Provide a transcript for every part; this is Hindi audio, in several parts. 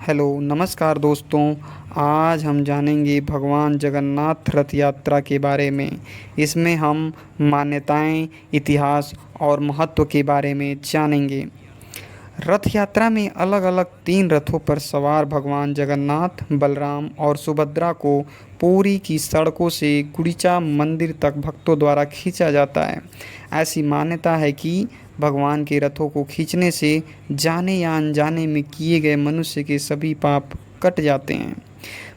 हेलो नमस्कार दोस्तों। आज हम जानेंगे भगवान जगन्नाथ रथ यात्रा के बारे में। इसमें हम मान्यताएं, इतिहास और महत्व के बारे में जानेंगे। रथ यात्रा में अलग अलग 3 रथों पर सवार भगवान जगन्नाथ, बलराम और सुभद्रा को पुरी की सड़कों से गुंडीचा मंदिर तक भक्तों द्वारा खींचा जाता है। ऐसी मान्यता है कि भगवान के रथों को खींचने से जाने या अनजाने में किए गए मनुष्य के सभी पाप कट जाते हैं।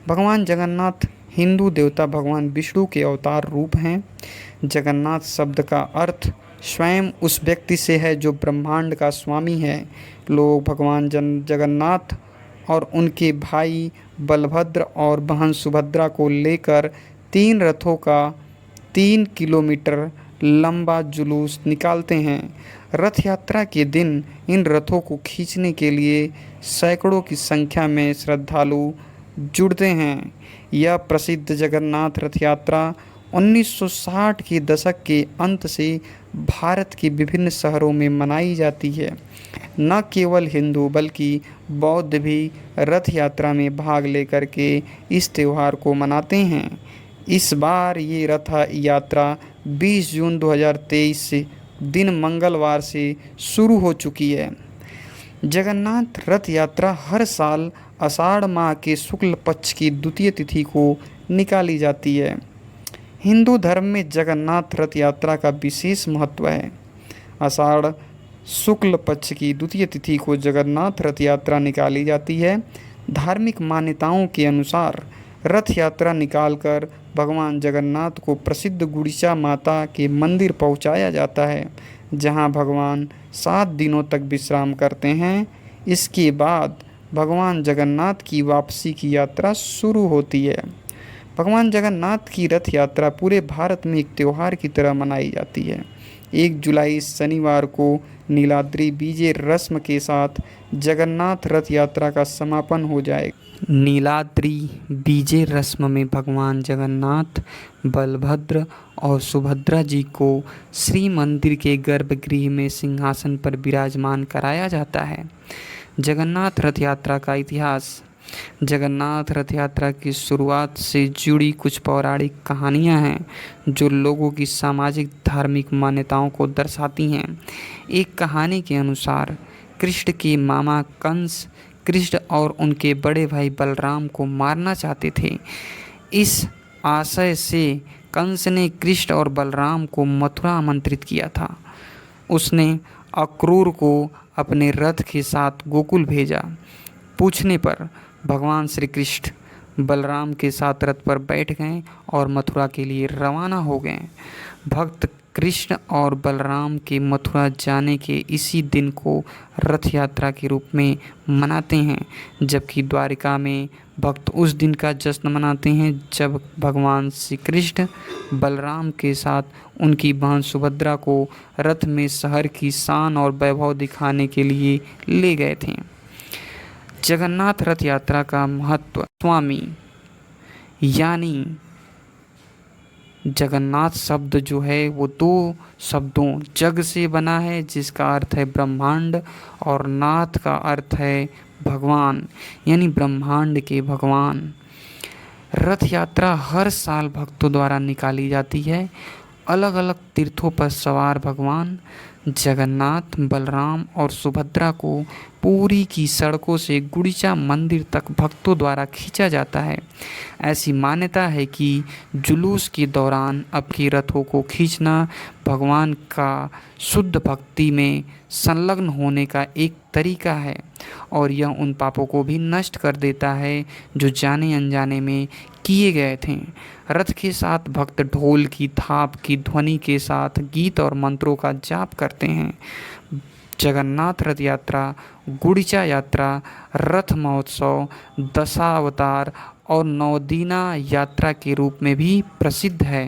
भगवान जगन्नाथ हिंदू देवता भगवान विष्णु के अवतार रूप हैं। जगन्नाथ शब्द का अर्थ स्वयं उस व्यक्ति से है जो ब्रह्मांड का स्वामी है। लोग भगवान जगन्नाथ और उनके भाई बलभद्र और बहन सुभद्रा को लेकर 3 रथों का 3 किलोमीटर लंबा जुलूस निकालते हैं। रथ यात्रा के दिन इन रथों को खींचने के लिए सैकड़ों की संख्या में श्रद्धालु जुड़ते हैं। यह प्रसिद्ध जगन्नाथ रथ यात्रा 1960 के दशक के अंत से भारत के विभिन्न शहरों में मनाई जाती है। न केवल हिंदू बल्कि बौद्ध भी रथ यात्रा में भाग लेकर के इस त्यौहार को मनाते हैं। इस बार ये रथ यात्रा 20 जून 2023 से दिन मंगलवार से शुरू हो चुकी है। जगन्नाथ रथ यात्रा हर साल आषाढ़ माह के शुक्ल पक्ष की द्वितीय तिथि को निकाली जाती है। हिंदू धर्म में जगन्नाथ रथ यात्रा का विशेष महत्व है। आषाढ़ शुक्ल पक्ष की द्वितीय तिथि को जगन्नाथ रथ यात्रा निकाली जाती है। धार्मिक मान्यताओं के अनुसार रथ यात्रा निकालकर भगवान जगन्नाथ को प्रसिद्ध गुंडीचा माता के मंदिर पहुंचाया जाता है, जहां भगवान 7 दिनों तक विश्राम करते हैं। इसके बाद भगवान जगन्नाथ की वापसी की यात्रा शुरू होती है। भगवान जगन्नाथ की रथ यात्रा पूरे भारत में एक त्यौहार की तरह मनाई जाती है। 1 जुलाई शनिवार को नीलाद्रि विजय रस्म के साथ जगन्नाथ रथ यात्रा का समापन हो जाएगा। नीलाद्रि विजय रस्म में भगवान जगन्नाथ, बलभद्र और सुभद्रा जी को श्री मंदिर के गर्भगृह में सिंहासन पर विराजमान कराया जाता है। जगन्नाथ रथ यात्रा का इतिहास। जगन्नाथ रथ यात्रा की शुरुआत से जुड़ी कुछ पौराणिक कहानियाँ हैं जो लोगों की सामाजिक धार्मिक मान्यताओं को दर्शाती हैं। एक कहानी के अनुसार कृष्ण के मामा कंस कृष्ण और उनके बड़े भाई बलराम को मारना चाहते थे। इस आशय से कंस ने कृष्ण और बलराम को मथुरा आमंत्रित किया था। उसने अक्रूर को अपने रथ के साथ गोकुल भेजा। पूछने पर भगवान श्री कृष्ण बलराम के साथ रथ पर बैठ गए और मथुरा के लिए रवाना हो गए। भक्त कृष्ण और बलराम के मथुरा जाने के इसी दिन को रथ यात्रा के रूप में मनाते हैं, जबकि द्वारिका में भक्त उस दिन का जश्न मनाते हैं जब भगवान श्री कृष्ण बलराम के साथ उनकी बहन सुभद्रा को रथ में शहर की शान और वैभव दिखाने के लिए ले गए थे। जगन्नाथ रथ यात्रा का महत्व। स्वामी यानी जगन्नाथ शब्द जो है वो 2 शब्दों जग से बना है, जिसका अर्थ है ब्रह्मांड, और नाथ का अर्थ है भगवान, यानी ब्रह्मांड के भगवान। रथ यात्रा हर साल भक्तों द्वारा निकाली जाती है। अलग अलग तीर्थों पर सवार भगवान जगन्नाथ, बलराम और सुभद्रा को पुरी की सड़कों से गुंडीचा मंदिर तक भक्तों द्वारा खींचा जाता है। ऐसी मान्यता है कि जुलूस के दौरान आपके रथों को खींचना भगवान का शुद्ध भक्ति में संलग्न होने का एक तरीका है, और यह उन पापों को भी नष्ट कर देता है जो जाने अनजाने में किए गए थे। रथ के साथ भक्त ढोल की थाप की ध्वनि के साथ गीत और मंत्रों का जाप करते हैं। जगन्नाथ रथ यात्रा, गुंडीचा यात्रा, रथ महोत्सव, दशावतार और 9 दिना यात्रा के रूप में भी प्रसिद्ध है।